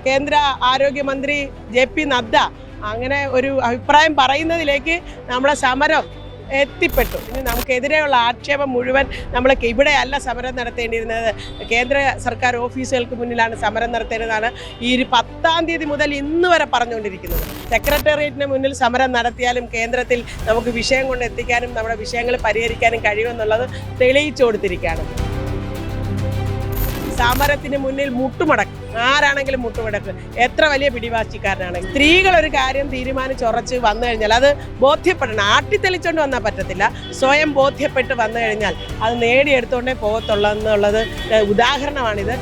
കേന്ദ്ര ആരോഗ്യമന്ത്രി JP നദ്ദ അങ്ങനെ ഒരു അഭിപ്രായം പറയുന്നതിലേക്ക് നമ്മളെ സമരം എത്തിപ്പെട്ടു. ഇനി നമുക്കെതിരെയുള്ള ആക്ഷേപം മുഴുവൻ നമ്മൾക്ക് ഇവിടെയല്ല സമരം നടത്തേണ്ടിയിരുന്നത്, കേന്ദ്ര സർക്കാർ ഓഫീസുകൾക്ക് മുന്നിലാണ് സമരം നടത്തേണ്ടതാണ് ഈ 10-ാം തീയതി മുതൽ ഇന്ന് വരെ പറഞ്ഞുകൊണ്ടിരിക്കുന്നത്. സെക്രട്ടേറിയറ്റിന് മുന്നിൽ സമരം നടത്തിയാലും കേന്ദ്രത്തിൽ നമുക്ക് വിഷയം കൊണ്ട് എത്തിക്കാനും നമ്മുടെ വിഷയങ്ങൾ പരിഹരിക്കാനും കഴിയുമെന്നുള്ളത് തെളിയിച്ചു കൊടുത്തിരിക്കുകയാണ്. സമരത്തിന് മുന്നിൽ മുട്ടുമടക്കും, ആരാണെങ്കിലും മുട്ടുമടക്കും, എത്ര വലിയ പിടിവാശിക്കാരനാണെങ്കിൽ. സ്ത്രീകൾ ഒരു കാര്യം തീരുമാനിച്ചുറച്ച് വന്നു കഴിഞ്ഞാൽ അത് ബോധ്യപ്പെടണം, ആട്ടിത്തെളിച്ചുകൊണ്ട് വന്നാൽ പറ്റത്തില്ല. സ്വയം ബോധ്യപ്പെട്ട് വന്നു കഴിഞ്ഞാൽ അത് നേടിയെടുത്തുകൊണ്ടേ പോകത്തുള്ളൂ എന്നുള്ളത് ഉദാഹരണമാണിത്.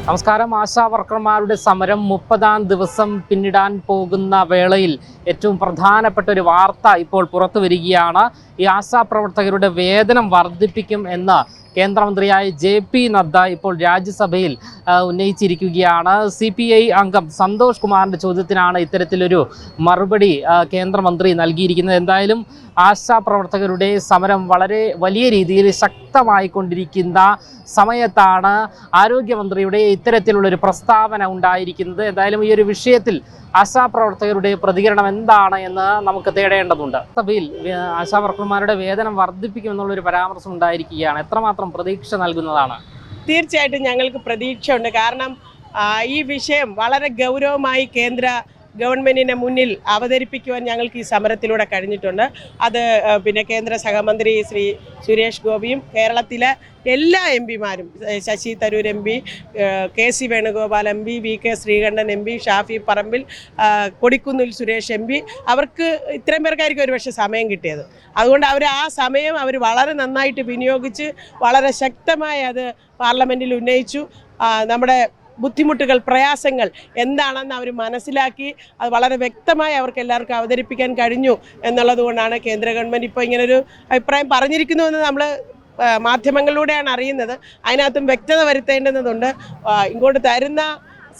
നമസ്കാരം. ആശാ വർക്കർമാരുടെ സമരം 30-ാം ദിവസം പിന്നിടാൻ പോകുന്ന വേളയിൽ ഏറ്റവും പ്രധാനപ്പെട്ട ഒരു വാർത്ത ഇപ്പോൾ പുറത്തു വരികയാണ്. ഈ ആശാപ്രവർത്തകരുടെ വേതനം വർദ്ധിപ്പിക്കും എന്ന് കേന്ദ്രമന്ത്രിയായ JP നദ്ദ ഇപ്പോൾ രാജ്യസഭയിൽ ഉന്നയിച്ചിരിക്കുകയാണ്. CPI അംഗം സന്തോഷ് കുമാറിൻ്റെ ചോദ്യത്തിനാണ് ഇത്തരത്തിലൊരു മറുപടി കേന്ദ്രമന്ത്രി നൽകിയിരിക്കുന്നത്. എന്തായാലും ആശാപ്രവർത്തകരുടെ സമരം വളരെ വലിയ രീതിയിൽ ശക്തമായിക്കൊണ്ടിരിക്കുന്ന സമയത്താണ് ആരോഗ്യമന്ത്രിയുടെ ഇത്തരത്തിലുള്ളൊരു പ്രസ്താവന ഉണ്ടായിരിക്കുന്നത്. എന്തായാലും ഈ ഒരു വിഷയത്തിൽ ആശാപ്രവർത്തകരുടെ പ്രതികരണം എന്താണ് എന്ന് നമുക്ക് തേടേണ്ടതുണ്ട്. സഭയിൽ ആശാവർക്കർമാരുടെ വേതനം വർദ്ധിപ്പിക്കുമെന്നുള്ളൊരു പരാമർശം ഉണ്ടായിരിക്കുകയാണ്. എത്രമാത്രം പ്രതീക്ഷ നൽകുന്നതാണ്? തീർച്ചയായിട്ടും ഞങ്ങൾക്ക് പ്രതീക്ഷയുണ്ട്. കാരണം ഈ വിഷയം വളരെ ഗൗരവമായി കേന്ദ്ര ഗവൺമെൻറ്റിൻ്റെ മുന്നിൽ അവതരിപ്പിക്കുവാൻ ഞങ്ങൾക്ക് ഈ സമരത്തിലൂടെ കഴിഞ്ഞിട്ടുണ്ട്. അത് കേന്ദ്ര സഹമന്ത്രി ശ്രീ സുരേഷ് ഗോപിയും കേരളത്തിലെ എല്ലാ MP-മാരും, Sasi Tharoor MP, KC Venugopal MP, VK Sreekandan MP, Shafi Parambil, Kodikunnil Suresh MP, അവർക്ക് ഇത്രയും പേർക്കായിരിക്കും ഒരുപക്ഷെ സമയം കിട്ടിയത്. അതുകൊണ്ട് അവർ ആ സമയം വളരെ നന്നായിട്ട് വിനിയോഗിച്ച് വളരെ ശക്തമായി അത് പാർലമെൻറ്റിൽ ഉന്നയിച്ചു. നമ്മുടെ ബുദ്ധിമുട്ടുകൾ, പ്രയാസങ്ങൾ എന്താണെന്ന് അവർ മനസ്സിലാക്കി അത് വളരെ വ്യക്തമായി അവർക്ക് എല്ലാവർക്കും അവതരിപ്പിക്കാൻ കഴിഞ്ഞു എന്നുള്ളത് കൊണ്ടാണ് കേന്ദ്ര ഗവൺമെൻറ് ഇപ്പോൾ ഇങ്ങനൊരു അഭിപ്രായം പറഞ്ഞിരിക്കുന്നുവെന്ന് നമ്മൾ മാധ്യമങ്ങളിലൂടെയാണ് അറിയുന്നത്. അതിനകത്തും വ്യക്തത വരുത്തേണ്ടതുണ്ട്. ഇങ്ങോട്ട് തരുന്ന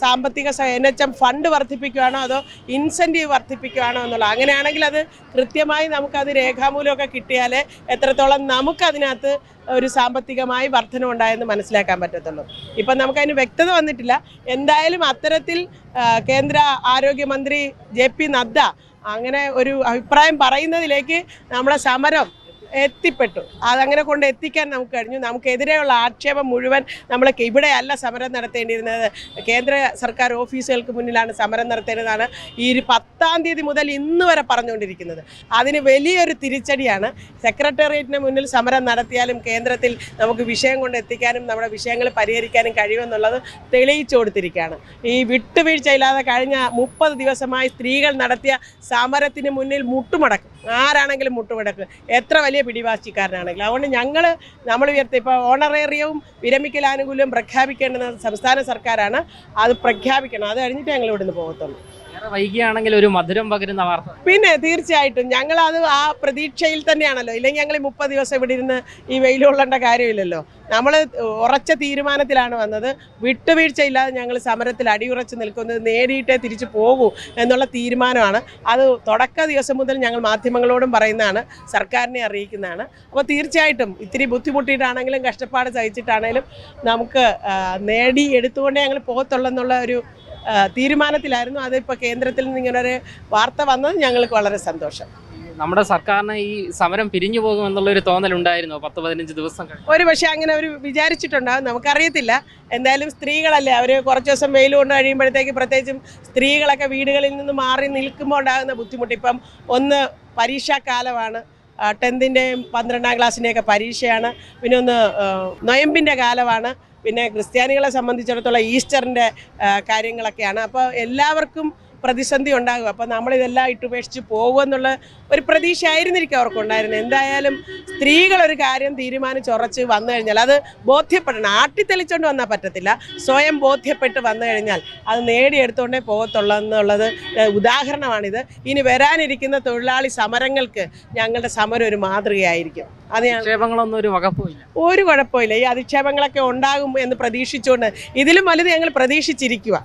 സാമ്പത്തിക NHM ഫണ്ട് വർദ്ധിപ്പിക്കുകയാണോ അതോ ഇൻസെൻറ്റീവ് വർദ്ധിപ്പിക്കുകയാണോ എന്നുള്ളത്. അങ്ങനെയാണെങ്കിൽ അത് കൃത്യമായി നമുക്കത് രേഖാമൂലമൊക്കെ കിട്ടിയാലേ എത്രത്തോളം നമുക്കതിനകത്ത് ഒരു സാമ്പത്തികമായി വർധനമുണ്ടായെന്ന് മനസ്സിലാക്കാൻ പറ്റത്തുള്ളൂ. ഇപ്പം നമുക്കതിന് വ്യക്തത വന്നിട്ടില്ല. എന്തായാലും അത്തരത്തിൽ കേന്ദ്ര ആരോഗ്യമന്ത്രി JP നദ്ദ അങ്ങനെ ഒരു അഭിപ്രായം പറയുന്നതിലേക്ക് നമ്മളെ സമരം എത്തിപ്പെട്ടു. അതങ്ങനെ കൊണ്ട് എത്തിക്കാൻ നമുക്ക് കഴിഞ്ഞു. നമുക്കെതിരെയുള്ള ആക്ഷേപം മുഴുവൻ നമ്മൾക്ക് ഇവിടെയല്ല സമരം നടത്തേണ്ടിയിരുന്നത്, കേന്ദ്ര സർക്കാർ ഓഫീസുകൾക്ക് മുന്നിലാണ് സമരം നടത്തേണ്ടതാണ് ഈ 10-ാം തീയതി മുതൽ ഇന്ന് വരെ പറഞ്ഞുകൊണ്ടിരിക്കുന്നത്. അതിന് വലിയൊരു തിരിച്ചടിയാണ്. സെക്രട്ടേറിയറ്റിന് മുന്നിൽ സമരം നടത്തിയാലും കേന്ദ്രത്തിൽ നമുക്ക് വിഷയം കൊണ്ട് എത്തിക്കാനും നമ്മുടെ വിഷയങ്ങൾ പരിഹരിക്കാനും കഴിയുമെന്നുള്ളത് തെളിയിച്ചു കൊടുത്തിരിക്കുകയാണ്. ഈ വിട്ടുവീഴ്ചയില്ലാതെ കഴിഞ്ഞ 30 ദിവസമായി സ്ത്രീകൾ നടത്തിയ സമരത്തിന് മുന്നിൽ മുട്ടുമടക്കും, ആരാണെങ്കിലും മുട്ടുമടക്കും, എത്ര വലിയ പിടിവാശിക്കാരനാണെങ്കിലും. അതുകൊണ്ട് നമ്മൾ ഉയർത്തി ഇപ്പോൾ ഓണറേറിയവും വിരമിക്കൽ ആനുകൂല്യവും പ്രഖ്യാപിക്കേണ്ടത് സംസ്ഥാന സർക്കാരാണ്. അത് പ്രഖ്യാപിക്കണം. അത് കഴിഞ്ഞിട്ട് ഞങ്ങൾ ഇവിടുന്ന് പോകത്തുള്ളൂ. വൈകിയാണെങ്കിൽ ഒരു മധുരം പകരുന്ന വാർത്ത. പിന്നെ തീർച്ചയായിട്ടും ഞങ്ങളത് ആ പ്രതീക്ഷയിൽ തന്നെയാണല്ലോ. ഇല്ലെങ്കിൽ ഞങ്ങൾ 30 ദിവസം ഇവിടെ ഇരുന്ന് ഈ വെയിൽ കൊള്ളേണ്ട കാര്യമില്ലല്ലോ. നമ്മൾ ഉറച്ച തീരുമാനത്തിലാണ് വന്നത്. വിട്ടുവീഴ്ചയില്ലാതെ ഞങ്ങൾ സമരത്തിൽ അടിയുറച്ച് നിൽക്കുന്നത്, നേടിയിട്ടേ തിരിച്ചു പോകൂ എന്നുള്ള തീരുമാനമാണ്. അത് തുടക്ക ദിവസം മുതൽ ഞങ്ങൾ മാധ്യമങ്ങളോടും പറയുന്നതാണ്, സർക്കാരിനെ അറിയിക്കുന്നതാണ്. അപ്പോൾ തീർച്ചയായിട്ടും ഇത്തിരി ബുദ്ധിമുട്ടിയിട്ടാണെങ്കിലും കഷ്ടപ്പാട് സഹിച്ചിട്ടാണെങ്കിലും നമുക്ക് നേടിയെടുത്തുകൊണ്ടേ ഞങ്ങൾ പോകത്തുള്ളൂ എന്നുള്ള ഒരു തീരുമാനത്തിലായിരുന്നു. അതിപ്പോൾ കേന്ദ്രത്തിൽ നിന്ന് ഇങ്ങനൊരു വാർത്ത വന്നത് ഞങ്ങൾക്ക് വളരെ സന്തോഷം. നമ്മുടെ സർക്കാരിന് ഈ സമരം പിരിഞ്ഞു പോകുമെന്നുള്ളൊരു തോന്നലുണ്ടായിരുന്നു 10-15 ദിവസം ഒരു പക്ഷേ അങ്ങനെ ഒരു വിചാരിച്ചിട്ടുണ്ടാകും, നമുക്കറിയത്തില്ല. എന്തായാലും സ്ത്രീകളല്ലേ, അവർ കുറച്ച് ദിവസം വെയിൽ കൊണ്ട് കഴിയുമ്പോഴത്തേക്ക്, പ്രത്യേകിച്ചും സ്ത്രീകളൊക്കെ വീടുകളിൽ നിന്ന് മാറി നിൽക്കുമ്പോൾ ഉണ്ടാകുന്ന ബുദ്ധിമുട്ട്. ഇപ്പം ഒന്ന് പരീക്ഷാക്കാലമാണ്, 10ൻ്റെയും 12ാം ക്ലാസ്സിൻ്റെയൊക്കെ പരീക്ഷയാണ്. പിന്നെ ഒന്ന് നൊയമ്പിൻ്റെ കാലമാണ്. പിന്നെ ക്രിസ്ത്യാനികളെ സംബന്ധിച്ചിടത്തോളം ഈസ്റ്ററിൻ്റെ കാര്യങ്ങളൊക്കെയാണ്. അപ്പോൾ എല്ലാവർക്കും പ്രതിസന്ധി ഉണ്ടാകും. അപ്പോൾ നമ്മളിതെല്ലാം ഇട്ടുപേക്ഷിച്ച് പോകുമെന്നുള്ള ഒരു പ്രതീക്ഷ ആയിരുന്നിരിക്കും അവർക്കുണ്ടായിരുന്നത്. എന്തായാലും സ്ത്രീകൾ ഒരു കാര്യം തീരുമാനിച്ചുറച്ച് വന്നു കഴിഞ്ഞാൽ അത് ബോധ്യപ്പെടണം, ആട്ടിത്തെളിച്ചുകൊണ്ട് വന്നാൽ പറ്റത്തില്ല. സ്വയം ബോധ്യപ്പെട്ട് വന്നു കഴിഞ്ഞാൽ അത് നേടിയെടുത്തുകൊണ്ടേ പോകത്തുള്ളൂ എന്നുള്ളത് ഉദാഹരണമാണിത്. ഇനി വരാനിരിക്കുന്ന തൊഴിലാളി സമരങ്ങൾക്ക് ഞങ്ങളുടെ സമരം ഒരു മാതൃകയായിരിക്കും. അത് ഒരു കുഴപ്പമില്ല. ഈ അധിക്ഷേപങ്ങളൊക്കെ ഉണ്ടാകും എന്ന് പ്രതീക്ഷിച്ചുകൊണ്ട് ഇതിലും വലുത് ഞങ്ങൾ പ്രതീക്ഷിച്ചിരിക്കുക.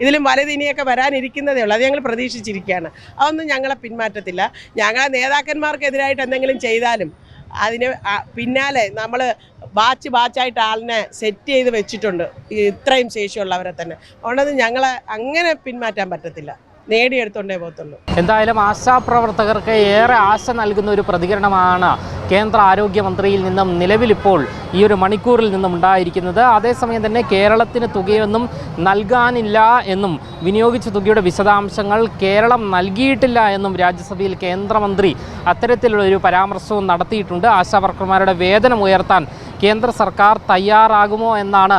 ഇതിലും വലുത് ഇനിയൊക്കെ വരാനിരിക്കുന്നതേ ഉള്ളൂ. അത് ഞങ്ങൾ പ്രതീക്ഷിച്ചിരിക്കുകയാണ്. അതൊന്നും ഞങ്ങളെ പിന്മാറ്റത്തില്ല. ഞങ്ങളെ നേതാക്കന്മാർക്കെതിരായിട്ട് എന്തെങ്കിലും ചെയ്താലും അതിന് പിന്നാലെ നമ്മൾ ബാച്ചായിട്ട് ആളിനെ സെറ്റ് ചെയ്ത് വെച്ചിട്ടുണ്ട്, ഇത്രയും ശേഷിയുള്ളവരെ തന്നെ. അതുകൊണ്ടത് ഞങ്ങളെ അങ്ങനെ പിന്മാറ്റാൻ പറ്റത്തില്ല, നേടിയെടുത്തോണ്ടേ പോകത്തുള്ളൂ. എന്തായാലും ആശാപ്രവർത്തകർക്ക് ഏറെ ആശ നൽകുന്ന ഒരു പ്രതികരണമാണ് കേന്ദ്ര ആരോഗ്യമന്ത്രിയിൽ നിന്നും നിലവിലിപ്പോൾ ഈ ഒരു മണിക്കൂറിൽ നിന്നും ഉണ്ടായിരിക്കുന്നത്. അതേസമയം തന്നെ കേരളത്തിന് തുകയൊന്നും നൽകാനില്ല എന്നും വിനിയോഗിച്ച തുകയുടെ വിശദാംശങ്ങൾ കേരളം നൽകിയിട്ടില്ല എന്നും രാജ്യസഭയിൽ കേന്ദ്രമന്ത്രി അത്തരത്തിലുള്ളൊരു പരാമർശവും നടത്തിയിട്ടുണ്ട്. ആശാവർക്കർമാരുടെ വേതനം ഉയർത്താൻ കേന്ദ്ര സർക്കാർ തയ്യാറാകുമോ എന്നാണ്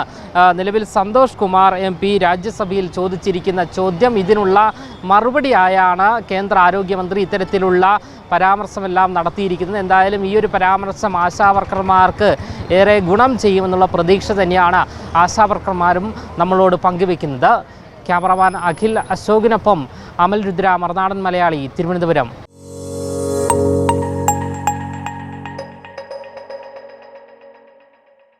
നിലവിൽ സന്തോഷ് കുമാർ MP രാജ്യസഭയിൽ ചോദിച്ചിരിക്കുന്ന ചോദ്യം. ഇതിനുള്ള മറുപടിയായാണ് കേന്ദ്ര ആരോഗ്യമന്ത്രി ഇത്തരത്തിലുള്ള പരാമർശമെല്ലാം നടത്തിയിരിക്കുന്നത്. എന്തായാലും ഈ ഒരു പരാമർശം ആശാവർക്കർമാർക്ക് ഏറെ ഗുണം ചെയ്യുമെന്നുള്ള പ്രതീക്ഷ തന്നെയാണ് ആശാവർക്കർമാരും നമ്മളോട് പങ്കുവെക്കുന്നത്. ക്യാമറമാൻ അഖിൽ അശോകിനൊപ്പം അമൽ രുദ്ര, മറുനാടൻ മലയാളി, തിരുവനന്തപുരം.